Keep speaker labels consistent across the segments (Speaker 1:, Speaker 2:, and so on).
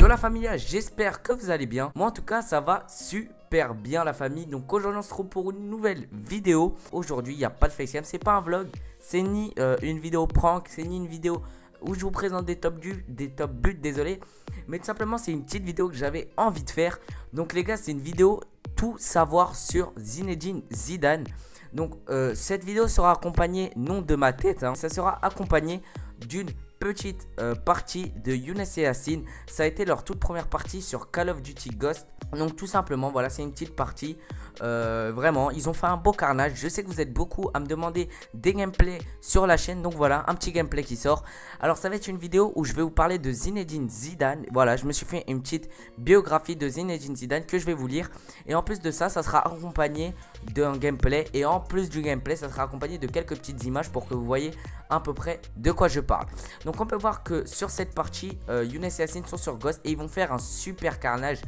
Speaker 1: Yo la familia, j'espère que vous allez bien. Moi en tout cas ça va super bien la famille. Donc aujourd'hui on se retrouve pour une nouvelle vidéo. Aujourd'hui il n'y a pas de facecam, c'est pas un vlog. C'est ni une vidéo prank, c'est ni une vidéo où je vous présente des top buts, désolé. Mais tout simplement c'est une petite vidéo que j'avais envie de faire. Donc les gars, c'est une vidéo tout savoir sur Zinedine Zidane. Donc cette vidéo sera accompagnée, non de ma tête, hein, ça sera accompagné d'une petite partie de Younes et Yacine. Ça a été leur toute première partie sur Call of Duty Ghost. Donc tout simplement voilà, c'est une petite partie. Vraiment ils ont fait un beau carnage. Je sais que vous êtes beaucoup à me demander des gameplays sur la chaîne. Donc voilà, un petit gameplay qui sort. Alors ça va être une vidéo où je vais vous parler de Zinedine Zidane. Voilà, je me suis fait une petite biographie de Zinedine Zidane que je vais vous lire. Et en plus de ça, ça sera accompagné d'un gameplay. Et en plus du gameplay, ça sera accompagné de quelques petites images pour que vous voyez à peu près de quoi je parle. Donc on peut voir que sur cette partie, Younes et Yacine sont sur Ghost et ils vont faire un super carnage.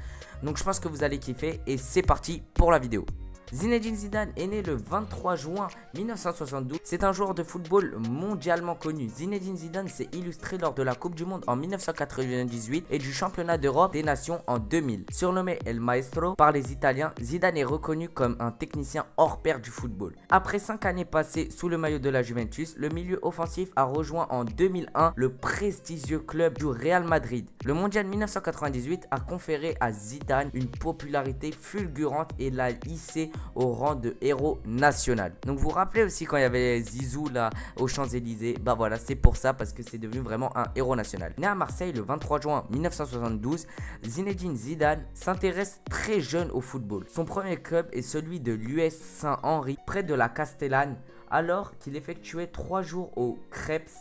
Speaker 1: Donc je pense que vous allez kiffer et c'est parti pour la vidéo. Zinedine Zidane est né le 23 juin 1972. C'est un joueur de football mondialement connu. Zinedine Zidane s'est illustré lors de la Coupe du Monde en 1998 et du Championnat d'Europe des Nations en 2000. Surnommé El Maestro par les Italiens, Zidane est reconnu comme un technicien hors pair du football. Après 5 années passées sous le maillot de la Juventus, le milieu offensif a rejoint en 2001 le prestigieux club du Real Madrid. Le Mondial 1998 a conféré à Zidane une popularité fulgurante et l'a hissé au rang de héros national. Donc vous vous rappelez aussi quand il y avait Zizou là aux Champs-Élysées, bah voilà, c'est pour ça, parce que c'est devenu vraiment un héros national. Né à Marseille le 23 juin 1972, Zinedine Zidane s'intéresse très jeune au football. Son premier club est celui de l'US Saint-Henri près de la Castellane, alors qu'il effectuait 3 jours au CREPS,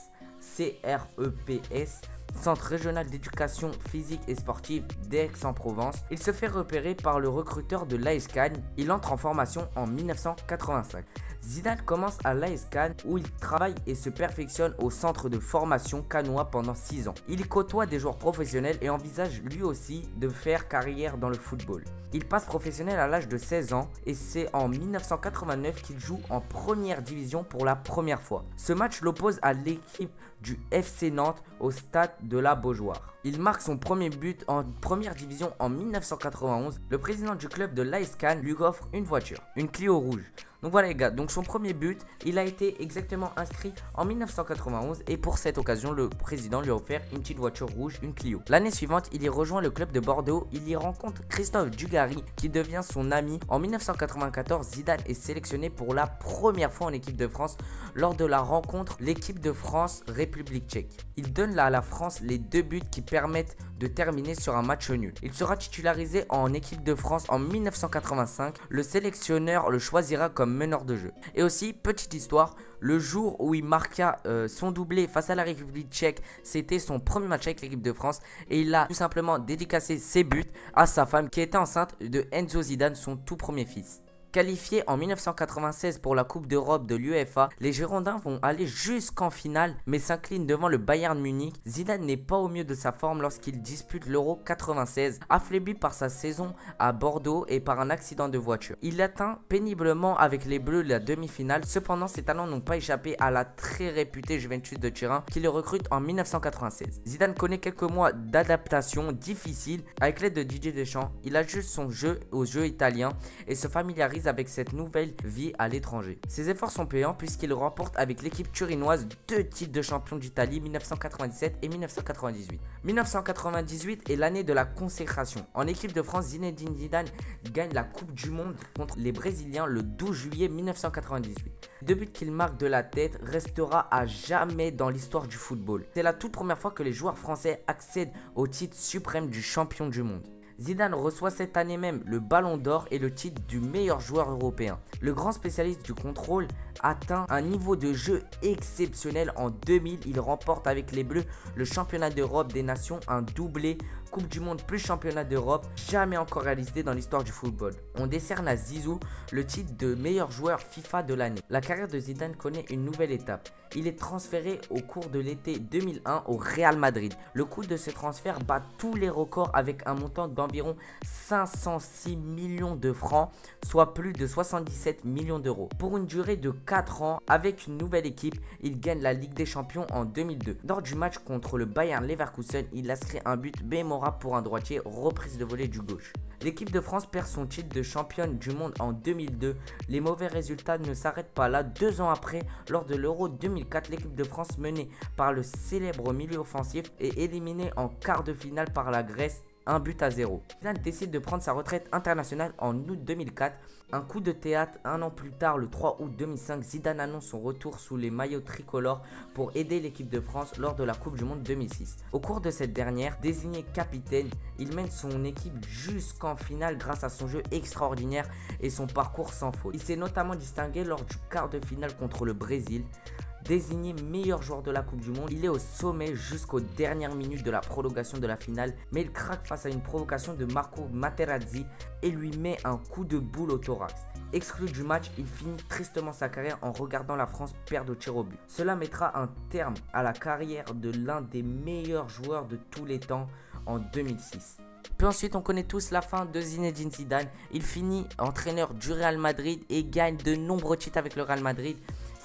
Speaker 1: Centre régional d'éducation physique et sportive d'Aix-en-Provence. Il se fait repérer par le recruteur de l'AS Cannes. Il entre en formation en 1985. Zidane commence à l'AS Cannes où il travaille et se perfectionne au centre de formation cannois pendant 6 ans. Il y côtoie des joueurs professionnels et envisage lui aussi de faire carrière dans le football. Il passe professionnel à l'âge de 16 ans et c'est en 1989 qu'il joue en première division pour la première fois. Ce match l'oppose à l'équipe du FC Nantes au stade de la Beaujoire. Il marque son premier but en première division en 1991. Le président du club de l'AS Cannes lui offre une voiture, une Clio rouge. Donc voilà les gars, donc son premier but, il a été exactement inscrit en 1991 et pour cette occasion, le président lui a offert une petite voiture rouge, une Clio. L'année suivante, il y rejoint le club de Bordeaux, il y rencontre Christophe Dugarry qui devient son ami. En 1994, Zidane est sélectionné pour la première fois en équipe de France lors de la rencontre l'équipe de France-République tchèque. Il donne à la France les 2 buts qui permettent de terminer sur un match nul. Il sera titularisé en équipe de France en 1985. Le sélectionneur le choisira comme meneur de jeu. Et aussi, petite histoire, le jour où il marqua son doublé face à la République tchèque, c'était son premier match avec l'équipe de France et il a tout simplement dédicacé ses buts à sa femme qui était enceinte de Enzo Zidane, son tout premier fils. Qualifiés en 1996 pour la Coupe d'Europe de l'UEFA, les Girondins vont aller jusqu'en finale mais s'inclinent devant le Bayern Munich. Zidane n'est pas au mieux de sa forme lorsqu'il dispute l'Euro 96, affaibli par sa saison à Bordeaux et par un accident de voiture. Il atteint péniblement avec les Bleus la demi-finale, cependant ses talents n'ont pas échappé à la très réputée Juventus de Turin qui le recrute en 1996. Zidane connaît quelques mois d'adaptation difficile avec l'aide de Didier Deschamps. Il ajuste son jeu au jeu italien et se familiarise avec cette nouvelle vie à l'étranger. Ses efforts sont payants puisqu'il remporte avec l'équipe turinoise 2 titres de champion d'Italie 1997 et 1998. 1998 est l'année de la consécration. En équipe de France, Zinedine Zidane gagne la Coupe du Monde contre les Brésiliens le 12 juillet 1998. Le 2 buts qu'il marque de la tête restera à jamais dans l'histoire du football. C'est la toute première fois que les joueurs français accèdent au titre suprême du champion du monde. Zidane reçoit cette année même le Ballon d'Or et le titre du meilleur joueur européen. Le grand spécialiste du contrôle atteint un niveau de jeu exceptionnel. En 2000, il remporte avec les Bleus le championnat d'Europe des nations, un doublé, Coupe du Monde plus championnat d'Europe, jamais encore réalisé dans l'histoire du football. On décerne à Zizou le titre de meilleur joueur FIFA de l'année. La carrière de Zidane connaît une nouvelle étape. Il est transféré au cours de l'été 2001 au Real Madrid. Le coût de ce transfert bat tous les records avec un montant d'environ 506 millions de francs, soit plus de 77 millions d'euros. Pour une durée de 4 ans, avec une nouvelle équipe, il gagne la Ligue des Champions en 2002. Lors du match contre le Bayern Leverkusen, il inscrit un but mémorable frappe pour un droitier, reprise de volée du gauche. L'équipe de France perd son titre de championne du monde en 2002. Les mauvais résultats ne s'arrêtent pas là. 2 ans après, lors de l'Euro 2004, l'équipe de France menée par le célèbre milieu offensif est éliminée en quart de finale par la Grèce. 1-0. Zidane décide de prendre sa retraite internationale en août 2004. Un coup de théâtre, un an plus tard, le 3 août 2005, Zidane annonce son retour sous les maillots tricolores pour aider l'équipe de France lors de la Coupe du Monde 2006. Au cours de cette dernière, désigné capitaine, il mène son équipe jusqu'en finale grâce à son jeu extraordinaire et son parcours sans faute. Il s'est notamment distingué lors du quart de finale contre le Brésil. Désigné meilleur joueur de la Coupe du Monde, il est au sommet jusqu'aux dernières minutes de la prolongation de la finale, mais il craque face à une provocation de Marco Materazzi et lui met un coup de boule au thorax. Exclu du match, il finit tristement sa carrière en regardant la France perdre au tir au but. Cela mettra un terme à la carrière de l'un des meilleurs joueurs de tous les temps en 2006. Puis ensuite, on connaît tous la fin de Zinedine Zidane. Il finit entraîneur du Real Madrid et gagne de nombreux titres avec le Real Madrid.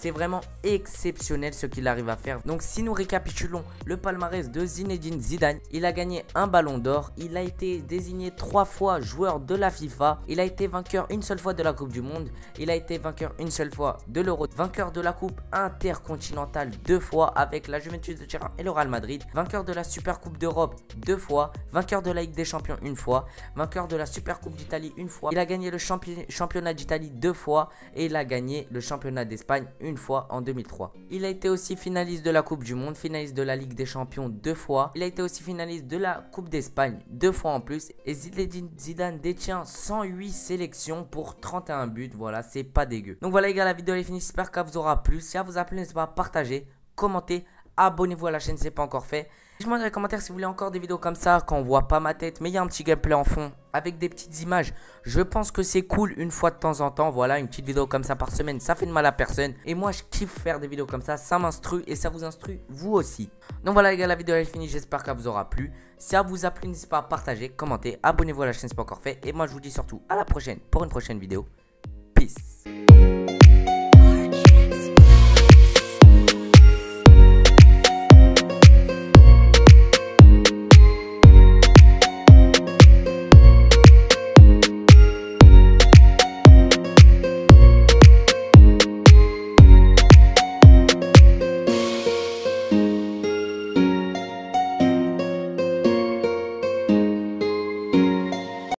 Speaker 1: C'est vraiment exceptionnel ce qu'il arrive à faire. Donc si nous récapitulons le palmarès de Zinedine Zidane, il a gagné un ballon d'or, il a été désigné 3 fois joueur de la FIFA, il a été vainqueur une seule fois de la Coupe du Monde, il a été vainqueur une seule fois de l'Euro, vainqueur de la Coupe intercontinentale 2 fois avec la Juventus de Turin et le Real Madrid, vainqueur de la Super Coupe d'Europe 2 fois, vainqueur de la Ligue des Champions 1 fois, vainqueur de la Super Coupe d'Italie 1 fois, il a gagné le championnat d'Italie 2 fois et il a gagné le championnat d'Espagne une fois en 2003. Il a été aussi finaliste de la Coupe du Monde, finaliste de la Ligue des Champions 2 fois. Il a été aussi finaliste de la Coupe d'Espagne 2 fois en plus. Et Zinedine Zidane détient 108 sélections pour 31 buts. Voilà, c'est pas dégueu. Donc voilà les gars, la vidéo est finie. J'espère qu'elle vous aura plu. Si elle vous a plu, n'hésitez pas à partager, commenter, abonnez-vous à la chaîne si ce n'est pas encore fait. Dites-moi dans les commentaires si vous voulez encore des vidéos comme ça, quand on voit pas ma tête, mais il y a un petit gameplay en fond avec des petites images. Je pense que c'est cool une fois de temps en temps. Voilà, une petite vidéo comme ça par semaine, ça fait de mal à personne. Et moi, je kiffe faire des vidéos comme ça m'instruit et ça vous instruit vous aussi. Donc voilà les gars, la vidéo est finie, j'espère qu'elle vous aura plu. Si elle vous a plu, n'hésitez pas à partager, commenter, abonnez-vous à la chaîne si ce n'est pas encore fait. Et moi, je vous dis surtout à la prochaine pour une prochaine vidéo.